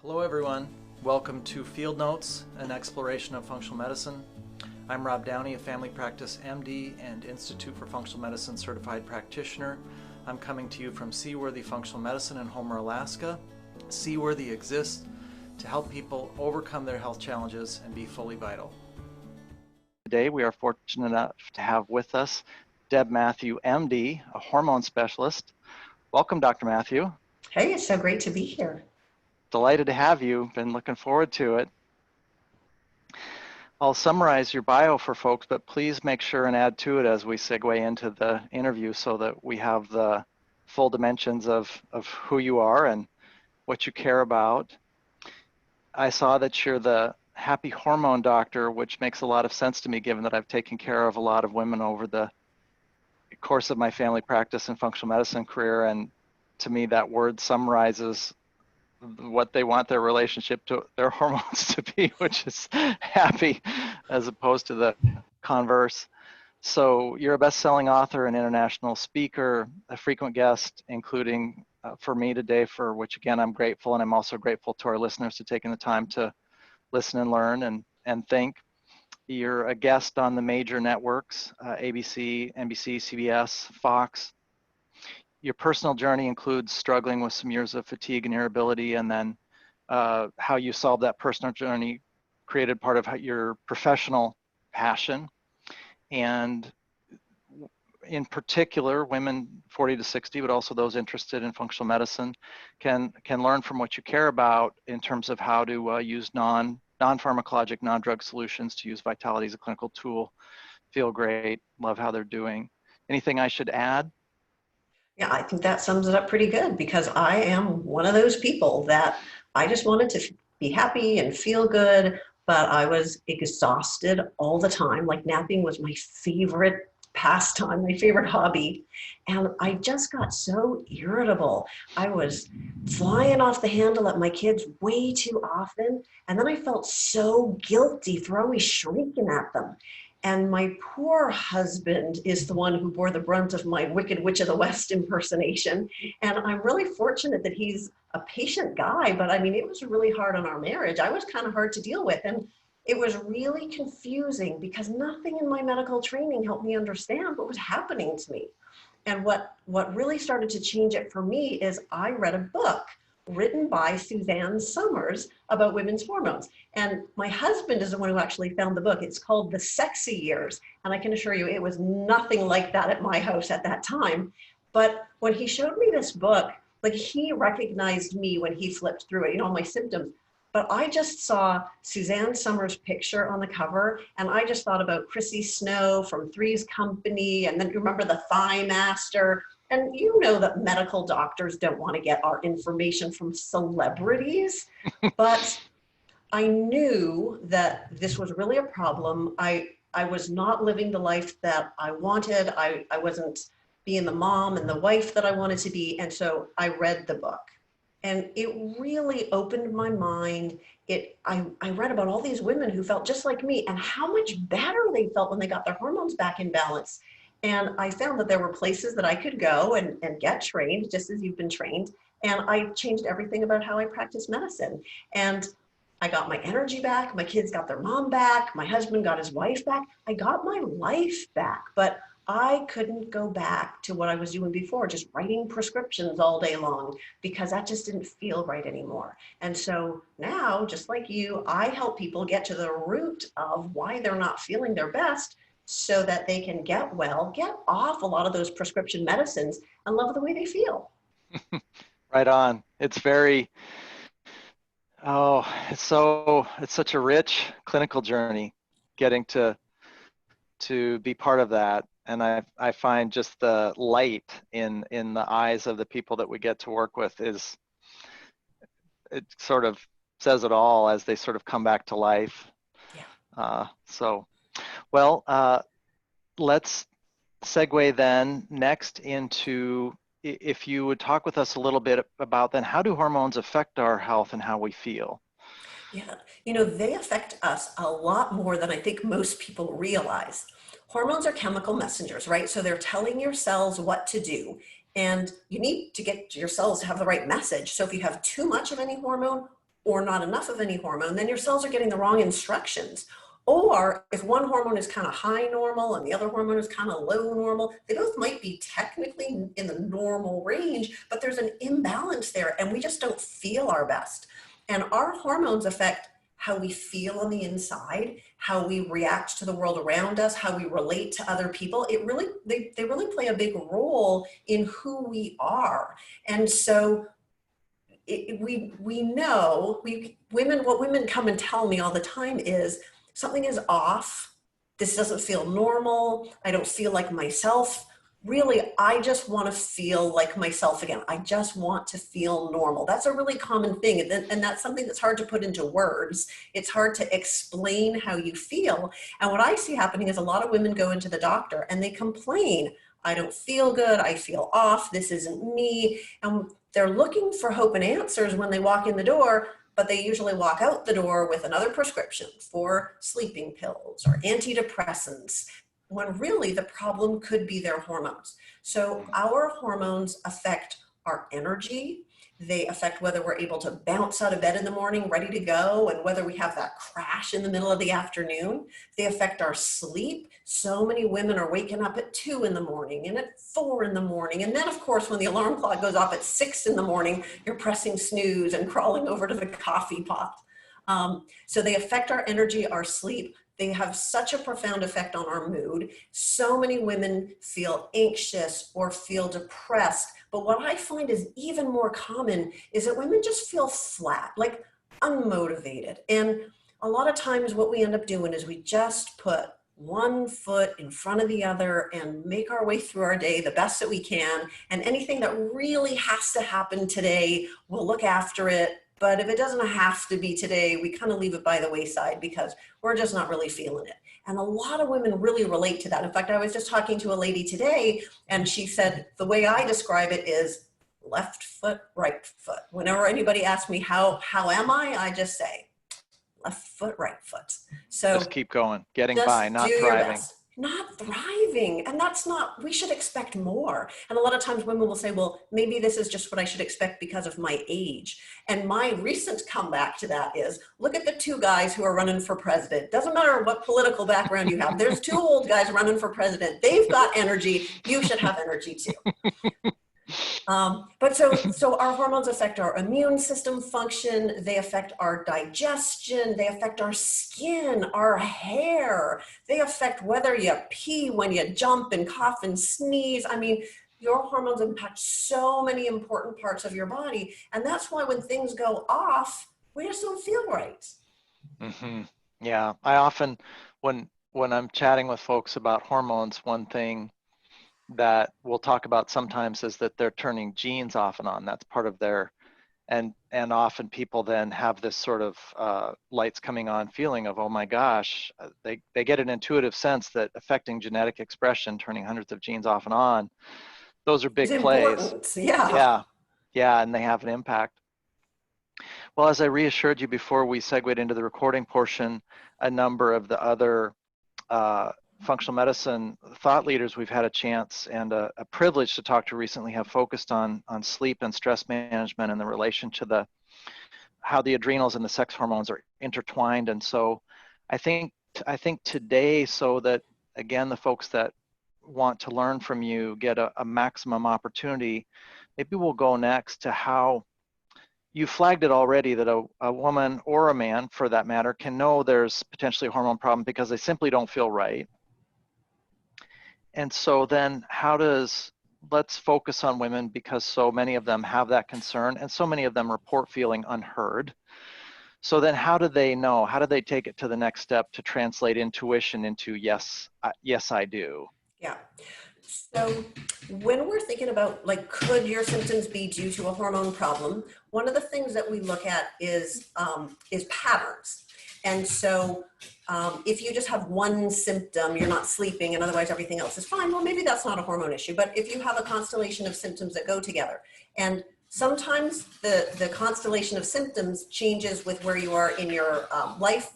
Hello everyone, welcome to Field Notes, an exploration of functional medicine. I'm Rob Downey, a family practice MD and Institute for Functional Medicine certified practitioner. I'm coming to you from Seaworthy Functional Medicine in Homer, Alaska. Seaworthy exists to help people overcome their health challenges and be fully vital. Today we are fortunate enough to have with us Deb Matthew MD, a hormone specialist. Welcome, Dr. Matthew. Hey, it's so great to be here. Delighted to have you. Been looking forward to it. I'll summarize your bio for folks, but please make sure and add to it as we segue into the interview so that we have the full dimensions of who you are and what you care about. I saw that you're the happy hormone doctor, which makes a lot of sense to me given that I've taken care of a lot of women over the course of my family practice and functional medicine career. And to me, that word summarizes what they want their relationship to their hormones to be, which is happy, as opposed to the converse. So you're a best-selling author and international speaker, a frequent guest, including for me today, for which again I'm grateful, and I'm also grateful to our listeners for taking the time to listen and learn and think. You're a guest on the major networks, ABC, NBC, CBS, Fox. Your personal journey includes struggling with some years of fatigue and irritability, and then how you solved that personal journey created part of your professional passion. And in particular, women 40 to 60, but also those interested in functional medicine can learn from what you care about in terms of how to use non-pharmacologic, non-drug solutions to use vitality as a clinical tool. Feel great, love how they're doing. Anything I should add? Yeah, I think that sums it up pretty good, because I am one of those people that I just wanted to be happy and feel good, but I was exhausted all the time. Like napping was my favorite pastime, my favorite hobby. And I just got so irritable. I was flying off the handle at my kids way too often. And then I felt so guilty for always shrieking at them. And my poor husband is the one who bore the brunt of my Wicked Witch of the West impersonation. And I'm really fortunate that he's a patient guy, but I mean, it was really hard on our marriage. I was kind of hard to deal with. And it was really confusing because nothing in my medical training helped me understand what was happening to me. And what really started to change it for me is I read a book written by Suzanne Somers about women's hormones. And my husband is the one who actually found the book. It's called The Sexy Years. And I can assure you, it was nothing like that at my house at that time. But when he showed me this book, like he recognized me when he flipped through it, my symptoms. But I just saw Suzanne Somers' picture on the cover, and I just thought about Chrissy Snow from Three's Company, and then you remember the Thigh Master. And you know that medical doctors don't want to get our information from celebrities, but I knew that this was really a problem. I was not living the life that I wanted. I wasn't being the mom and the wife that I wanted to be, and so I read the book. And it really opened my mind. I read about all these women who felt just like me and how much better they felt when they got their hormones back in balance. And I found that there were places that I could go and get trained, just as you've been trained. And I changed everything about how I practice medicine. And I got my energy back. My kids got their mom back. My husband got his wife back. I got my life back. But I couldn't go back to what I was doing before, just writing prescriptions all day long, because that just didn't feel right anymore. And so now, just like you, I help people get to the root of why they're not feeling their best so that they can get well, get off a lot of those prescription medicines, and love the way they feel. Right on. It's very, it's such a rich clinical journey getting to be part of that. And I find just the light in the eyes of the people that we get to work with it sort of says it all as they sort of come back to life. Yeah. Let's segue then next into, if you would talk with us a little bit about then, how do hormones affect our health and how we feel? Yeah, they affect us a lot more than I think most people realize. Hormones are chemical messengers, right? So they're telling your cells what to do. And you need to get your cells to have the right message. So if you have too much of any hormone or not enough of any hormone, then your cells are getting the wrong instructions. Or if one hormone is kind of high normal and the other hormone is kind of low normal, they both might be technically in the normal range, but there's an imbalance there and we just don't feel our best. And our hormones affect how we feel on the inside, how we react to the world around us, how we relate to other people. They really play a big role in who we are. And so we know, what women come and tell me all the time is something is off. This doesn't feel normal. I don't feel like myself. Really, I just want to feel like myself again. I just want to feel normal. That's a really common thing. And that's something that's hard to put into words. It's hard to explain how you feel. And what I see happening is a lot of women go into the doctor and they complain. I don't feel good. I feel off. This isn't me. And they're looking for hope and answers when they walk in the door, but they usually walk out the door with another prescription for sleeping pills or antidepressants, when really the problem could be their hormones. So our hormones affect our energy. They affect whether we're able to bounce out of bed in the morning ready to go and whether we have that crash in the middle of the afternoon. They affect our sleep. So many women are waking up at 2 in the morning and at 4 in the morning. And then of course, when the alarm clock goes off at 6 in the morning, you're pressing snooze and crawling over to the coffee pot. So they affect our energy, our sleep. They have such a profound effect on our mood. So many women feel anxious or feel depressed. But what I find is even more common is that women just feel flat, like unmotivated. And a lot of times what we end up doing is we just put one foot in front of the other and make our way through our day the best that we can. And anything that really has to happen today, we'll look after it. But if it doesn't have to be today, we kind of leave it by the wayside because we're just not really feeling it. And a lot of women really relate to that. In fact, I was just talking to a lady today and she said, the way I describe it is left foot, right foot. Whenever anybody asks me, how am I just say left foot, right foot. So just keep going, getting by, not thriving. Not thriving. And that's not, we should expect more. And a lot of times women will say, well, maybe this is just what I should expect because of my age. And my recent comeback to that is, look at the 2 guys who are running for president. Doesn't matter what political background you have. There's 2 old guys running for president. They've got energy. You should have energy too. But so our hormones affect our immune system function, they affect our digestion, they affect our skin, our hair, they affect whether you pee when you jump and cough and sneeze. I mean, your hormones impact so many important parts of your body. And that's why when things go off, we just don't feel right. Mm-hmm. Yeah, I often, when I'm chatting with folks about hormones, one thing that we'll talk about sometimes is that they're turning genes off and on. That's part of their, and often people then have this sort of lights coming on feeling of, oh my gosh, they get an intuitive sense that affecting genetic expression, turning hundreds of genes off and on, those are big plays. Yeah, and they have an impact. Well, as I reassured you before we segued into the recording portion, a number of the other functional medicine thought leaders we've had a chance and a privilege to talk to recently have focused on sleep and stress management and the relation to how the adrenals and the sex hormones are intertwined. And so I think today, so that again the folks that want to learn from you get a maximum opportunity, maybe we'll go next to how you flagged it already that a woman or a man for that matter can know there's potentially a hormone problem because they simply don't feel right. And so then let's focus on women because so many of them have that concern and so many of them report feeling unheard. So then how do they know? How do they take it to the next step to translate intuition into yes, I do? Yeah. So when we're thinking about, like, could your symptoms be due to a hormone problem? One of the things that we look at is patterns. And so if you just have one symptom, you're not sleeping and otherwise everything else is fine, well, maybe that's not a hormone issue. But if you have a constellation of symptoms that go together, and sometimes the constellation of symptoms changes with where you are in your life,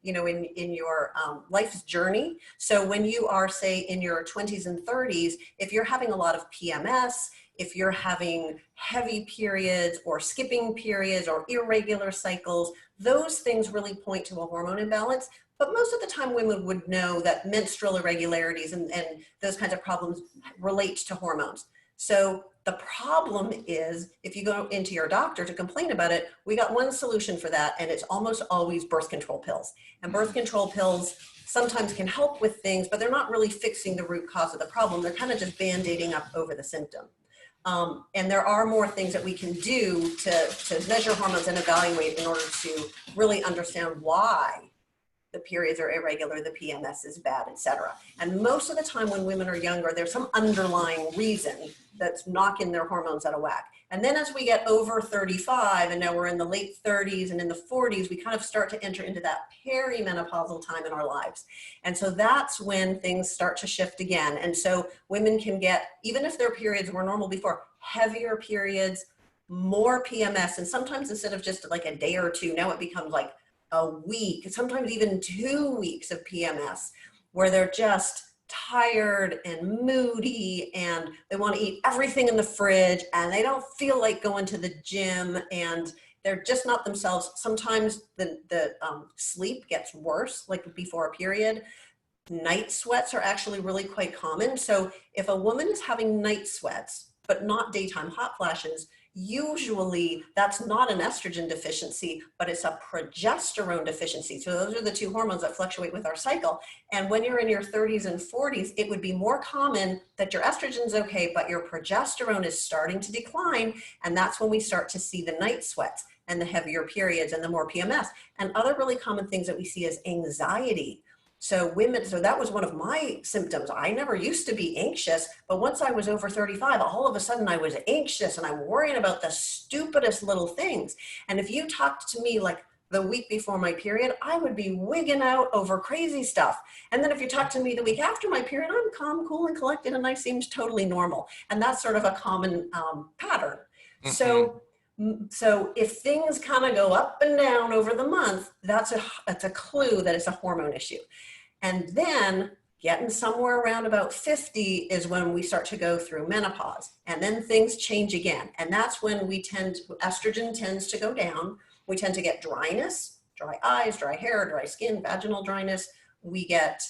in your life's journey. So when you are, say, in your 20s and 30s, if you're having a lot of PMS, if you're having heavy periods or skipping periods or irregular cycles, those things really point to a hormone imbalance. But most of the time women would know that menstrual irregularities and those kinds of problems relate to hormones. So the problem is, if you go into your doctor to complain about it, we got one solution for that, and it's almost always birth control pills. And birth control pills sometimes can help with things, but they're not really fixing the root cause of the problem. They're kind of just band-aiding up over the symptom. And there are more things that we can do to measure hormones and evaluate in order to really understand why the periods are irregular, the PMS is bad, etc. And most of the time when women are younger, there's some underlying reason that's knocking their hormones out of whack. And then as we get over 35, and now we're in the late 30s and in the 40s, we kind of start to enter into that perimenopausal time in our lives. And so that's when things start to shift again. And so women can get, even if their periods were normal before, heavier periods, more PMS, and sometimes instead of just like a day or two, now it becomes like a week, sometimes even 2 weeks of PMS, where they're just tired and moody and they want to eat everything in the fridge and they don't feel like going to the gym and they're just not themselves. Sometimes the sleep gets worse, like before a period. Night sweats are actually really quite common. So if a woman is having night sweats, but not daytime hot flashes, usually that's not an estrogen deficiency, but it's a progesterone deficiency. So those are the two hormones that fluctuate with our cycle. And when you're in your 30s and 40s, it would be more common that your estrogen's okay, but your progesterone is starting to decline. And that's when we start to see the night sweats and the heavier periods and the more PMS. And other really common things that we see is anxiety. So that was one of my symptoms. I never used to be anxious, but once I was over 35, all of a sudden I was anxious and I'm worrying about the stupidest little things. And if you talked to me like the week before my period, I would be wigging out over crazy stuff. And then if you talk to me the week after my period, I'm calm, cool, and collected, and I seemed totally normal. And that's sort of a common pattern. Mm-hmm. So if things kind of go up and down over the month, that's a clue that it's a hormone issue. And then getting somewhere around about 50 is when we start to go through menopause. And then things change again. And that's when estrogen tends to go down. We tend to get dryness, dry eyes, dry hair, dry skin, vaginal dryness. We get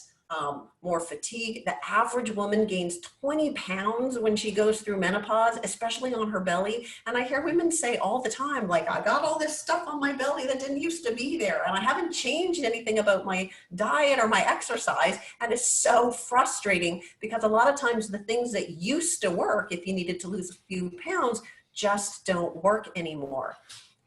more fatigue. The average woman gains 20 pounds when she goes through menopause, especially on her belly. And I hear women say all the time, like, I got all this stuff on my belly that didn't used to be there. And I haven't changed anything about my diet or my exercise. And it's so frustrating because a lot of times the things that used to work, if you needed to lose a few pounds, just don't work anymore.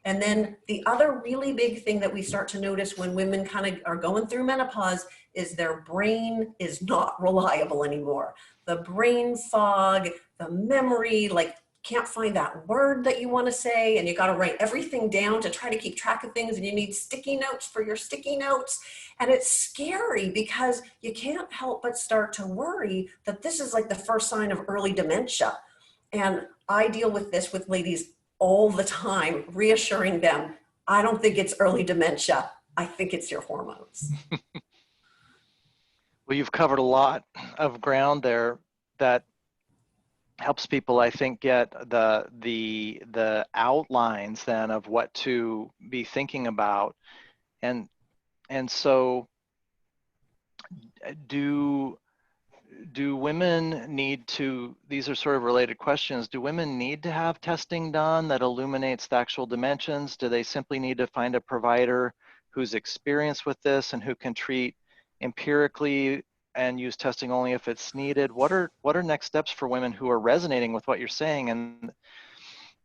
And then the other really big thing that we start to notice when women kind of are going through menopause is their brain is not reliable anymore. The brain fog, the memory, like can't find that word that you want to say, and you got to write everything down to try to keep track of things, and you need sticky notes for your sticky notes. And it's scary because you can't help but start to worry that this is like the first sign of early dementia. And I deal with this with ladies all the time, reassuring them, I don't think it's early dementia. I think it's your hormones. Well, you've covered a lot of ground there that helps people, I think, get the outlines then of what to be thinking about. And so do women need to, these are sort of related questions, do women need to have testing done that illuminates the actual dimensions? Do they simply need to find a provider who's experienced with this and who can treat empirically and use testing only if it's needed? What are next steps for women who are resonating with what you're saying,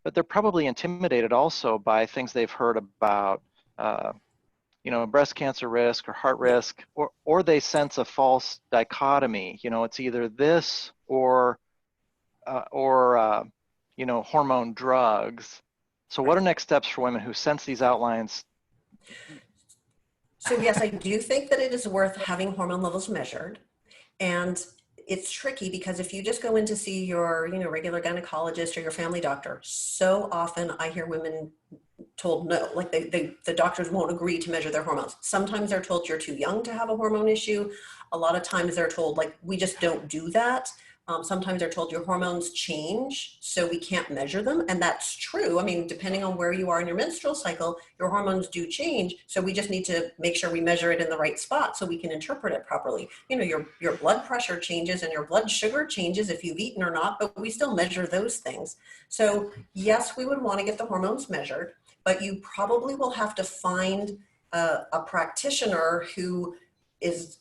but they're probably intimidated also by things they've heard about breast cancer risk or heart risk, or they sense a false dichotomy. It's either this or hormone drugs. So what are next steps for women who sense these outlines? So yes, I do think that it is worth having hormone levels measured. And it's tricky because if you just go in to see your, regular gynecologist or your family doctor, so often I hear women told no, like the doctors won't agree to measure their hormones. Sometimes they're told you're too young to have a hormone issue. A lot of times they're told like, we just don't do that. Sometimes they're told your hormones change, so we can't measure them. And that's true. I mean, depending on where you are in your menstrual cycle, your hormones do change. So we just need to make sure we measure it in the right spot so we can interpret it properly. You know, your blood pressure changes and your blood sugar changes if you've eaten or not, but we still measure those things. So yes, we would want to get the hormones measured, but you probably will have to find a practitioner who is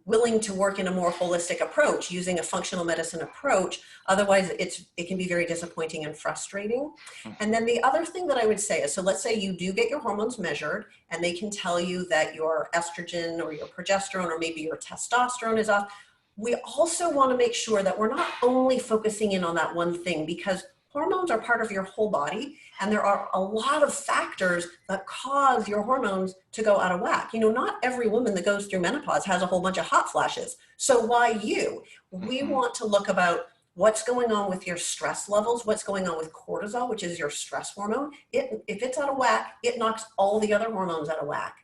willing to work in a more holistic approach using a functional medicine approach. Otherwise, it can be very disappointing and frustrating. And then the other thing that I would say is, so let's say you do get your hormones measured and they can tell you that your estrogen or your progesterone or maybe your testosterone is off. We also want to make sure that we're not only focusing in on that one thing, because hormones are part of your whole body, and there are a lot of factors that cause your hormones to go out of whack. You know, not every woman that goes through menopause has a whole bunch of hot flashes. So why you? We want to look about what's going on with your stress levels, what's going on with cortisol, which is your stress hormone. If it's out of whack, it knocks all the other hormones out of whack.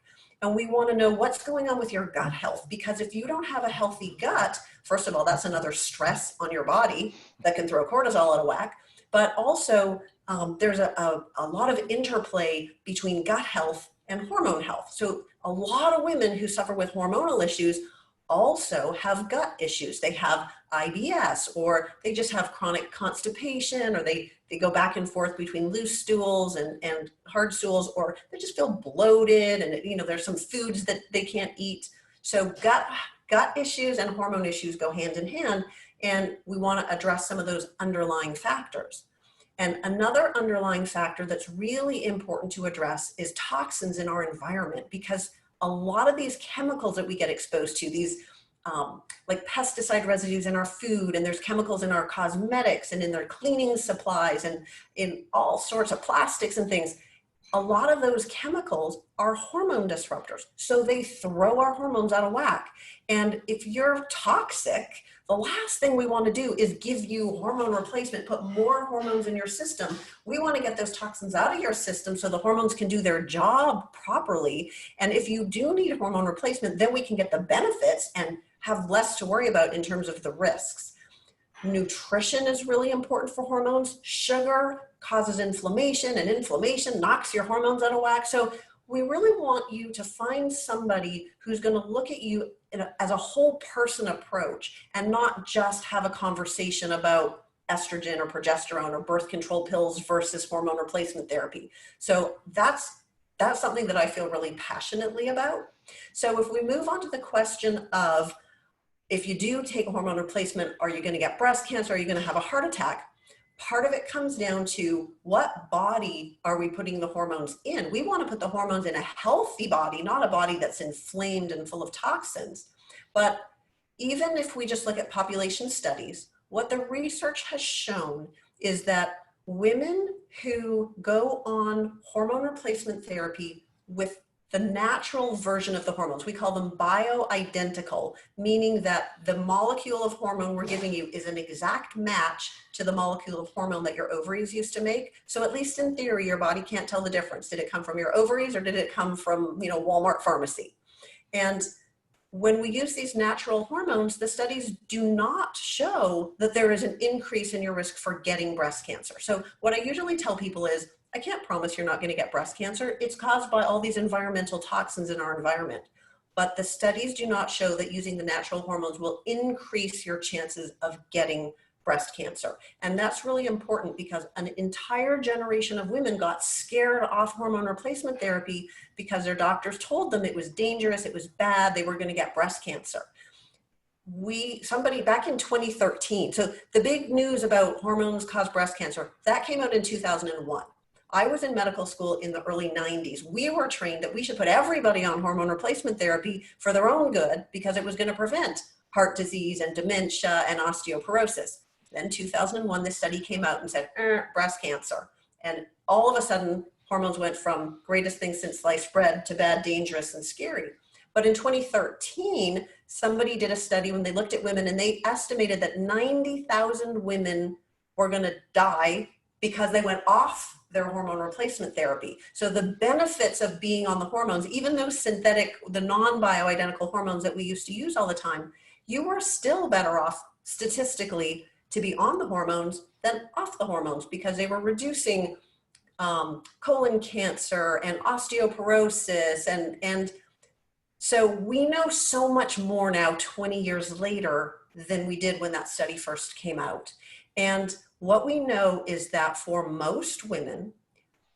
And we want to know what's going on with your gut health, because if you don't have a healthy gut, first of all, that's another stress on your body that can throw cortisol out of whack. But also, there's a lot of interplay between gut health and hormone health. So a lot of women who suffer with hormonal issues also have gut issues. They have IBS, or they just have chronic constipation, or they go back and forth between loose stools and hard stools, or they just feel bloated, and you know, there's some foods that they can't eat. So gut issues and hormone issues go hand in hand. And we want to address some of those underlying factors. And another underlying factor that's really important to address is toxins in our environment, because a lot of these chemicals that we get exposed to, these like pesticide residues in our food, and there's chemicals in our cosmetics and in their cleaning supplies and in all sorts of plastics and things. A lot of those chemicals are hormone disruptors. So they throw our hormones out of whack. And if you're toxic, the last thing we want to do is give you hormone replacement, put more hormones in your system. We want to get those toxins out of your system so the hormones can do their job properly. And if you do need hormone replacement, then we can get the benefits and have less to worry about in terms of the risks. Nutrition is really important for hormones. Sugar causes inflammation, and inflammation knocks your hormones out of whack. So we really want you to find somebody who's going to look at you as a whole person approach, and not just have a conversation about estrogen or progesterone or birth control pills versus hormone replacement therapy. So that's something that I feel really passionately about. So if we move on to the question of, if you do take a hormone replacement, are you going to get breast cancer? Are you going to have a heart attack? Part of it comes down to what body are we putting the hormones in? We want to put the hormones in a healthy body, not a body that's inflamed and full of toxins. But even if we just look at population studies, what the research has shown is that women who go on hormone replacement therapy with the natural version of the hormones, we call them bioidentical, meaning that the molecule of hormone we're giving you is an exact match to the molecule of hormone that your ovaries used to make. So at least in theory, your body can't tell the difference. Did it come from your ovaries, or did it come from, you know, Walmart pharmacy? And when we use these natural hormones, the studies do not show that there is an increase in your risk for getting breast cancer. So what I usually tell people is, I can't promise you're not going to get breast cancer. It's caused by all these environmental toxins in our environment. But the studies do not show that using the natural hormones will increase your chances of getting breast cancer. And that's really important, because an entire generation of women got scared off hormone replacement therapy because their doctors told them it was dangerous, it was bad, they were going to get breast cancer. Somebody back in 2013, so the big news about hormones cause breast cancer, that came out in 2001. I was in medical school in the early 90s. We were trained that we should put everybody on hormone replacement therapy for their own good, because it was going to prevent heart disease and dementia and osteoporosis. Then 2001, this study came out and said, breast cancer. And all of a sudden, hormones went from greatest thing since sliced bread to bad, dangerous, and scary. But in 2013, somebody did a study when they looked at women, and they estimated that 90,000 women were going to die because they went off their hormone replacement therapy. So the benefits of being on the hormones, even those synthetic, the non-bioidentical hormones that we used to use all the time, you were still better off statistically to be on the hormones than off the hormones, because they were reducing colon cancer and osteoporosis. And so we know so much more now 20 years later than we did when that study first came out. And what we know is that for most women,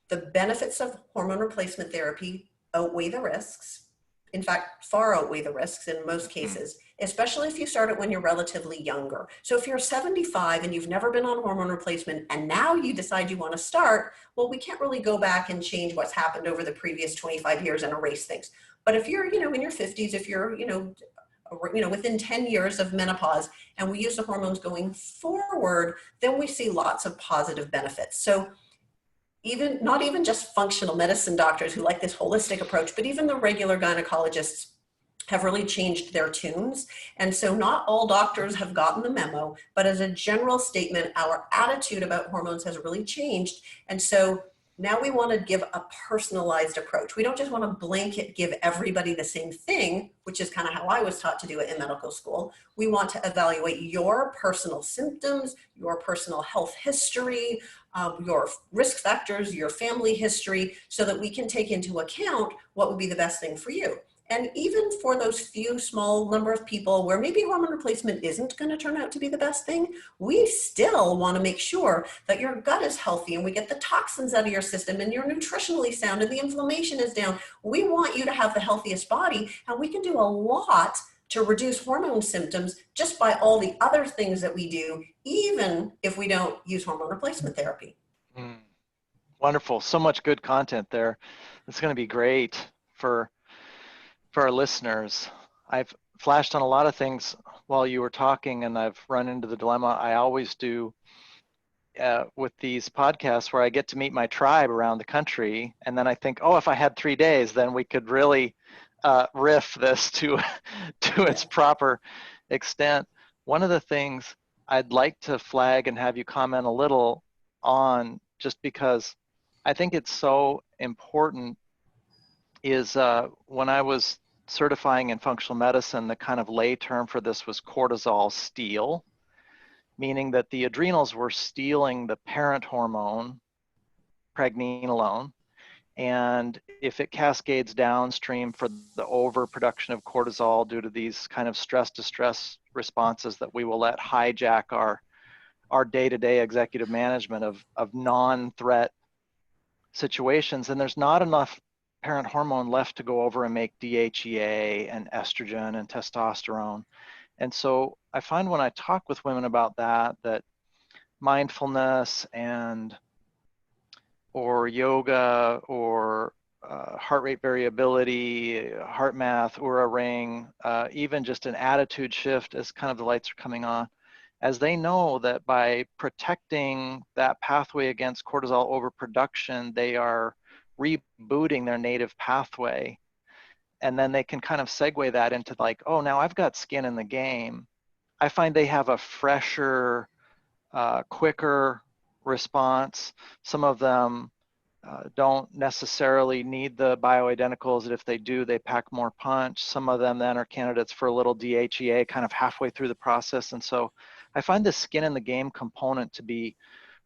the benefits of hormone replacement therapy outweigh the risks. In fact, far outweigh the risks in most cases, especially if you start it when you're relatively younger. So if you're 75 and you've never been on hormone replacement and now you decide you want to start, well, we can't really go back and change what's happened over the previous 25 years and erase things. But if you're, in your 50s, if you're, within 10 years of menopause and we use the hormones going forward, then we see lots of positive benefits. So not even just functional medicine doctors who like this holistic approach, but even the regular gynecologists have really changed their tunes. And so not all doctors have gotten the memo, but as a general statement, our attitude about hormones has really changed. And so now we want to give a personalized approach. We don't just want to blanket give everybody the same thing, which is kind of how I was taught to do it in medical school. We want to evaluate your personal symptoms, your personal health history, your risk factors, your family history, so that we can take into account what would be the best thing for you. And even for those few small number of people where maybe hormone replacement isn't going to turn out to be the best thing, we still want to make sure that your gut is healthy and we get the toxins out of your system and you're nutritionally sound and the inflammation is down. We want you to have the healthiest body, and we can do a lot to reduce hormone symptoms just by all the other things that we do, even if we don't use hormone replacement therapy. Wonderful. So much good content there. It's going to be great for our listeners. I've flashed on a lot of things while you were talking, and I've run into the dilemma I always do with these podcasts, where I get to meet my tribe around the country, and then I think, oh, if I had 3 days, then we could really riff this to its proper extent. One of the things I'd like to flag and have you comment a little on, just because I think it's so important, is when I was certifying in functional medicine, the kind of lay term for this was cortisol steal, meaning that the adrenals were stealing the parent hormone, pregnenolone, and if it cascades downstream for the overproduction of cortisol due to these kind of stress-distress responses that we will let hijack our day-to-day executive management of non-threat situations, and there's not enough parent hormone left to go over and make DHEA and estrogen and testosterone. And so I find when I talk with women about that mindfulness or yoga or heart rate variability, heart math, Oura ring, even just an attitude shift as kind of the lights are coming on, as they know that by protecting that pathway against cortisol overproduction, they are rebooting their native pathway. And then they can kind of segue that into like, oh, now I've got skin in the game. I find they have a fresher, quicker response. Some of them don't necessarily need the bioidenticals, and if they do, they pack more punch. Some of them then are candidates for a little DHEA kind of halfway through the process. And so I find the skin in the game component to be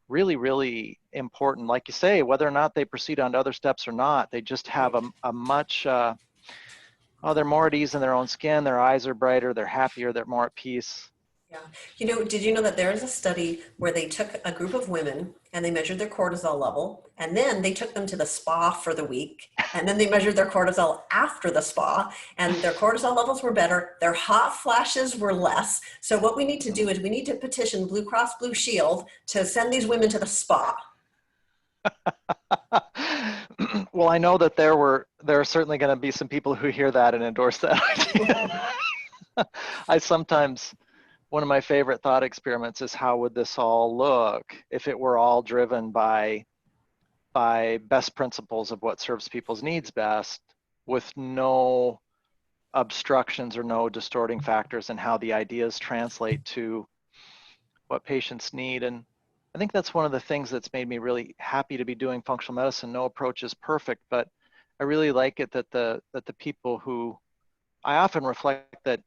really, really important. Like you say, whether or not they proceed on to other steps or not, they just have a much, they're more at ease in their own skin, their eyes are brighter, they're happier, they're more at peace. Yeah. Did you know that there is a study where they took a group of women and they measured their cortisol level, and then they took them to the spa for the week, and then they measured their cortisol after the spa, and their cortisol levels were better, their hot flashes were less. So what we need to do is we need to petition Blue Cross Blue Shield to send these women to the spa. Well, I know that there are certainly going to be some people who hear that and endorse that idea. One of my favorite thought experiments is, how would this all look if it were all driven by best principles of what serves people's needs best, with no obstructions or no distorting factors in how the ideas translate to what patients need. And I think that's one of the things that's made me really happy to be doing functional medicine. No approach is perfect, but I really like it that the people who, I often reflect that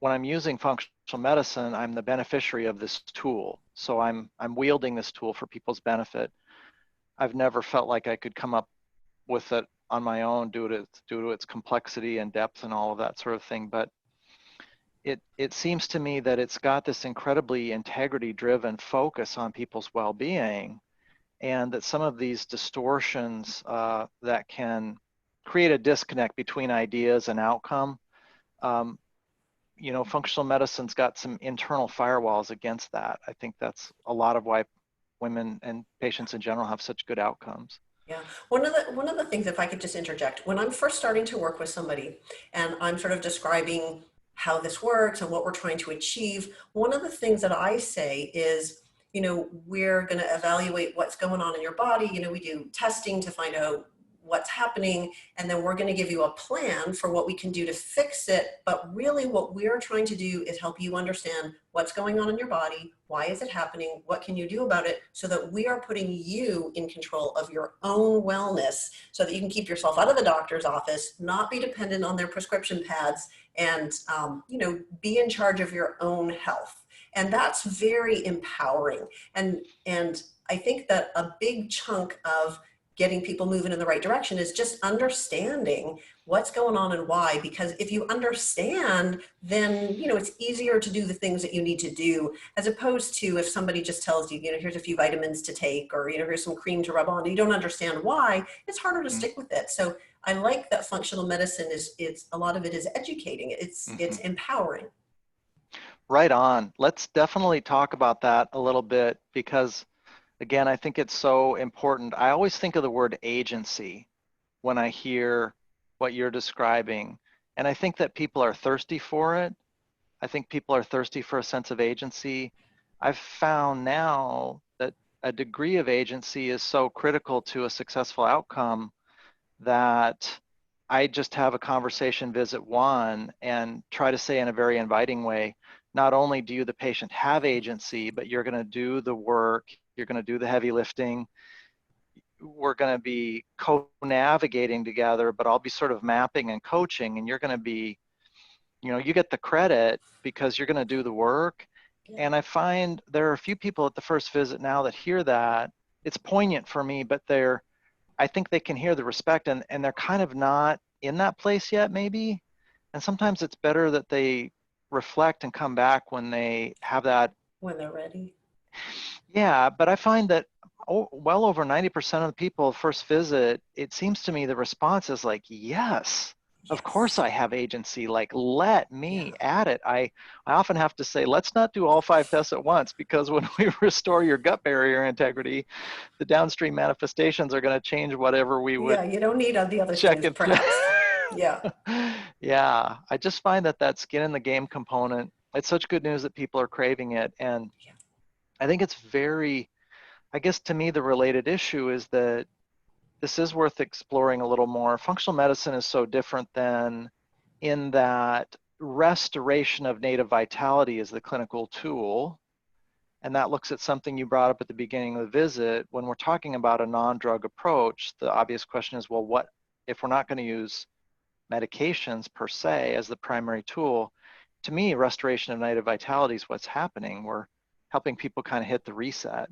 when I'm using functional medicine, I'm the beneficiary of this tool. So I'm wielding this tool for people's benefit. I've never felt like I could come up with it on my own due to its complexity and depth and all of that sort of thing. But it seems to me that it's got this incredibly integrity-driven focus on people's well-being, and that some of these distortions that can create a disconnect between ideas and outcome, you know, functional medicine's got some internal firewalls against that. I think that's a lot of why women and patients in general have such good outcomes. Yeah, one of the things, if I could just interject, when I'm first starting to work with somebody and I'm sort of describing how this works and what we're trying to achieve, one of the things that I say is, you know, we're going to evaluate what's going on in your body. You know, we do testing to find out what's happening, and then we're going to give you a plan for what we can do to fix it. But really what we're trying to do is help you understand what's going on in your body, why is it happening, what can you do about it, so that we are putting you in control of your own wellness, so that you can keep yourself out of the doctor's office, not be dependent on their prescription pads, and you know, be in charge of your own health. And that's very empowering. And I think that a big chunk of getting people moving in the right direction is just understanding what's going on and why. Because if you understand, then, you know, it's easier to do the things that you need to do, as opposed to if somebody just tells you, you know, here's a few vitamins to take, or, you know, here's some cream to rub on, and you don't understand why, it's harder to stick with it. So I like that functional medicine it's a lot of it is educating. It's empowering. Right on. Let's definitely talk about that a little bit, because again, I think it's so important. I always think of the word agency when I hear what you're describing. And I think that people are thirsty for it. I think people are thirsty for a sense of agency. I've found now that a degree of agency is so critical to a successful outcome that I just have a conversation visit one and try to say in a very inviting way, not only do you, the patient, have agency, but you're going to do the work, you're going to do the heavy lifting. We're going to be co-navigating together, but I'll be sort of mapping and coaching, and you're going to be, you know, you get the credit because you're going to do the work. And I find there are a few people at the first visit now that hear that. It's poignant for me, but I think they can hear the respect, and they're kind of not in that place yet, maybe. And sometimes it's better that they reflect and come back when they have that. When they're ready. Yeah, but I find that well over 90% of the people first visit, it seems to me the response is like, yes, of course I have agency. Like, let me at it. I often have to say, let's not do all 5 tests at once, because when we restore your gut barrier integrity, the downstream manifestations are going to change whatever we would. Yeah, you don't need the other check things, perhaps. Yeah. Yeah, I just find that skin in the game component, it's such good news that people are craving it. And I think it's very, I guess to me, the related issue is that this is worth exploring a little more. Functional medicine is so different than in that restoration of native vitality is the clinical tool. And that looks at something you brought up at the beginning of the visit. When we're talking about a non-drug approach, the obvious question is, well, what if we're not going to use medications per se as the primary tool? To me, restoration of native vitality is what's happening. We're helping people kind of hit the reset.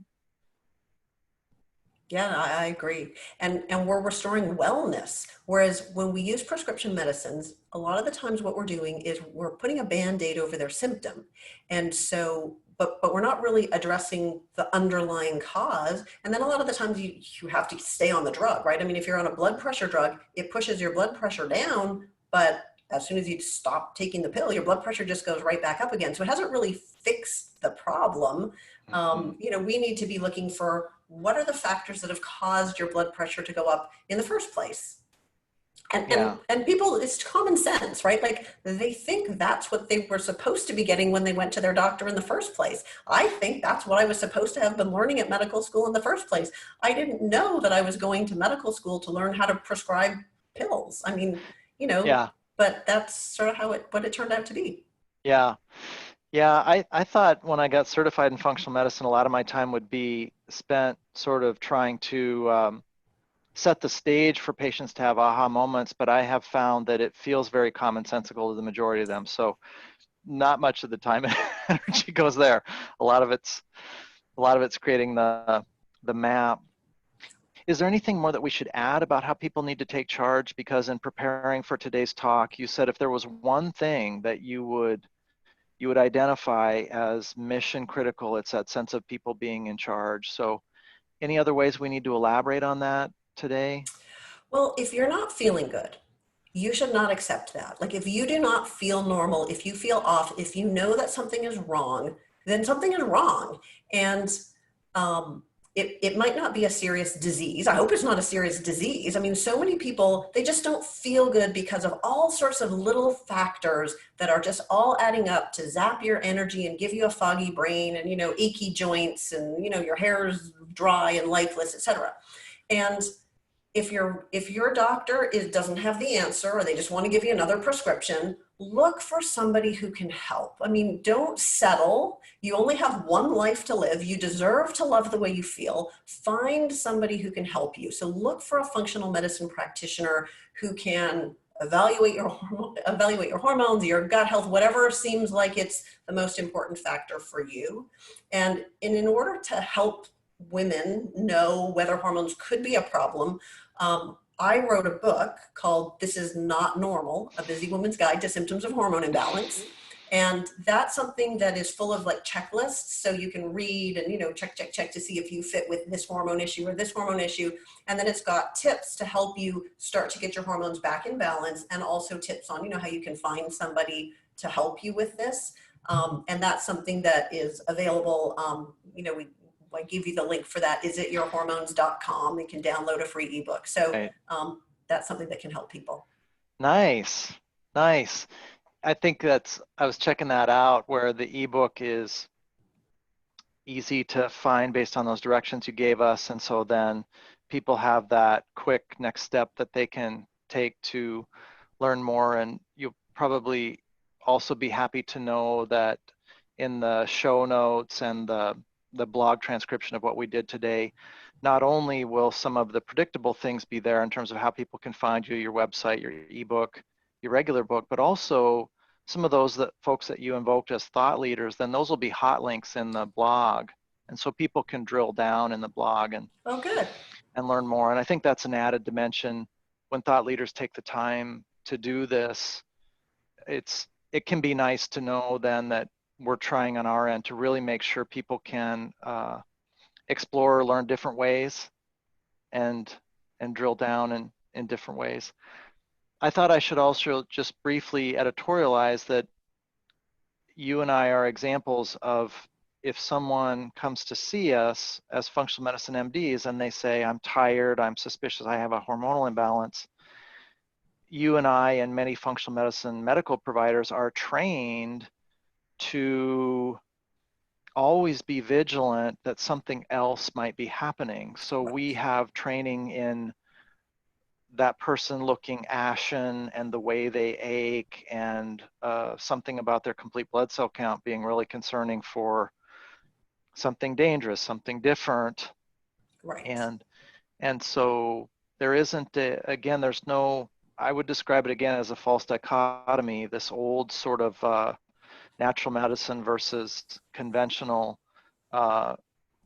Yeah, I agree. And we're restoring wellness. Whereas when we use prescription medicines, a lot of the times what we're doing is we're putting a Band-Aid over their symptom. And so, but we're not really addressing the underlying cause. And then a lot of the times you have to stay on the drug, right? I mean, if you're on a blood pressure drug, it pushes your blood pressure down, but as soon as you stop taking the pill, your blood pressure just goes right back up again. So it hasn't really fixed the problem. You know, we need to be looking for what are the factors that have caused your blood pressure to go up in the first place. And people, it's common sense, right? Like they think that's what they were supposed to be getting when they went to their doctor in the first place. I think that's what I was supposed to have been learning at medical school in the first place. I didn't know that I was going to medical school to learn how to prescribe pills. I mean, you know, but that's sort of what it turned out to be. Yeah. I thought when I got certified in functional medicine, a lot of my time would be spent sort of trying to set the stage for patients to have aha moments, but I have found that it feels very commonsensical to the majority of them. So not much of the time energy goes there. A lot of it's creating the map. Is there anything more that we should add about how people need to take charge? Because in preparing for today's talk, you said if there was one thing that you would identify as mission critical, it's that sense of people being in charge. So any other ways we need to elaborate on that today? Well, if you're not feeling good, you should not accept that. Like if you do not feel normal, if you feel off, if you know that something is wrong, then something is wrong. And it might not be a serious disease. I hope it's not a serious disease. I mean, so many people, they just don't feel good because of all sorts of little factors that are just all adding up to zap your energy and give you a foggy brain and, achy joints and, your hair is dry and lifeless, etc. And if your doctor doesn't have the answer, or they just want to give you another prescription, look for somebody who can help. I mean, don't settle. You only have one life to live. You deserve to love the way you feel. Find somebody who can help you. So look for a functional medicine practitioner who can evaluate your hormones, your gut health, whatever seems like it's the most important factor for you. And in order to help women know whether hormones could be a problem, I wrote a book called This Is Not Normal, A Busy Woman's Guide to Symptoms of Hormone Imbalance. And that's something that is full of like checklists. So you can read and, check to see if you fit with this hormone issue or this hormone issue. And then it's got tips to help you start to get your hormones back in balance, and also tips on, how you can find somebody to help you with this. And that's something that is available. I give you the link for that. isityourhormones.com. You can download a free ebook. So Right. That's something that can help people. Nice. I think I was checking that out, where the ebook is easy to find based on those directions you gave us. And so then people have that quick next step that they can take to learn more. And you'll probably also be happy to know that in the show notes and the blog transcription of what we did today, not only will some of the predictable things be there in terms of how people can find you, your website, your ebook, your regular book, but also some of those folks that you invoked as thought leaders, then those will be hot links in the blog. And so people can drill down in the blog and learn more. And I think that's an added dimension when thought leaders take the time to do this. It can be nice to know then that we're trying on our end to really make sure people can explore or learn different ways and drill down in different ways. I thought I should also just briefly editorialize that you and I are examples of, if someone comes to see us as functional medicine MDs and they say, I'm tired, I'm suspicious I have a hormonal imbalance, you and I and many functional medicine medical providers are trained to always be vigilant that something else might be happening. So we have training in that person looking ashen and the way they ache, and something about their complete blood cell count being really concerning for something dangerous, something different. Right. And so there isn't, there's no, I would describe it again as a false dichotomy, this old sort of natural medicine versus conventional.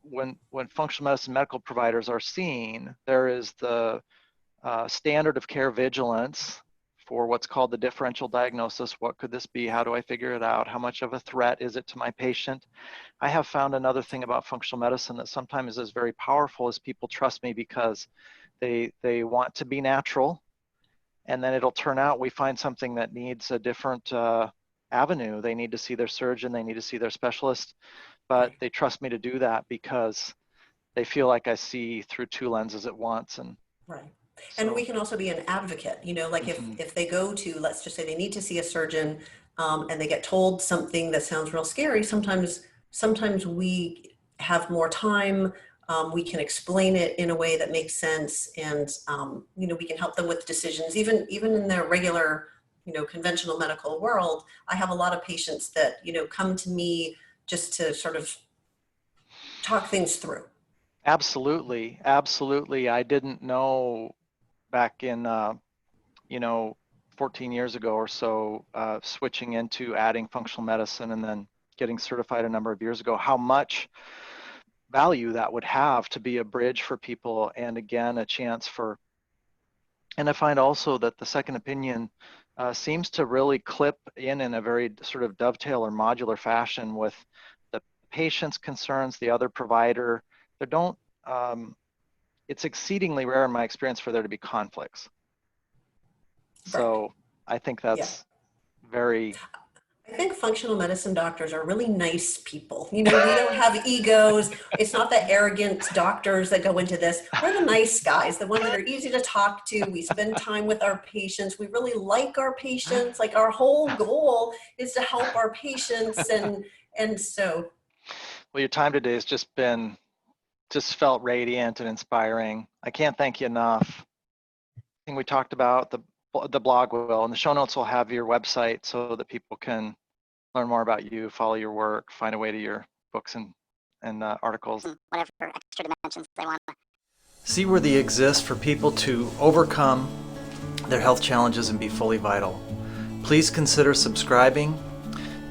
When functional medicine medical providers are seen, there is the standard of care vigilance for what's called the differential diagnosis. What could this be? How do I figure it out? How much of a threat is it to my patient? I have found another thing about functional medicine that sometimes is very powerful is people trust me because they want to be natural, and then it'll turn out we find something that needs a different avenue. They need to see their surgeon, they need to see their specialist, but they trust me to do that because they feel like I see through two lenses at once. And and we can also be an advocate, like if they go to, let's just say they need to see a surgeon, and they get told something that sounds real scary, sometimes we have more time, we can explain it in a way that makes sense, and we can help them with decisions, even in their regular, conventional medical world. I have a lot of patients that, come to me just to sort of talk things through. Absolutely. I didn't know back in, 14 years ago or so, switching into adding functional medicine and then getting certified a number of years ago, how much value that would have to be a bridge for people, and again, a chance for, and I find also that the second opinion seems to really clip in a very sort of dovetail or modular fashion with the patient's concerns, the other provider. There don't, it's exceedingly rare in my experience for there to be conflicts. So I think that's very... I think functional medicine doctors are really nice people. You know, we don't have egos. It's not the arrogant doctors that go into this. We're the nice guys, the ones that are easy to talk to. We spend time with our patients. We really like our patients. Like, our whole goal is to help our patients. And so. Well, your time today has just felt radiant and inspiring. I can't thank you enough. Thing we talked about, the blog will, and the show notes will have your website so that people can learn more about you, follow your work, find a way to your books and articles. Whatever extra dimensions they want. Seaworthy exists for people to overcome their health challenges and be fully vital. Please consider subscribing,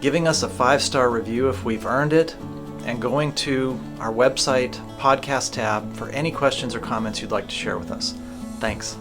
giving us a 5-star review if we've earned it, and going to our website podcast tab for any questions or comments you'd like to share with us. Thanks.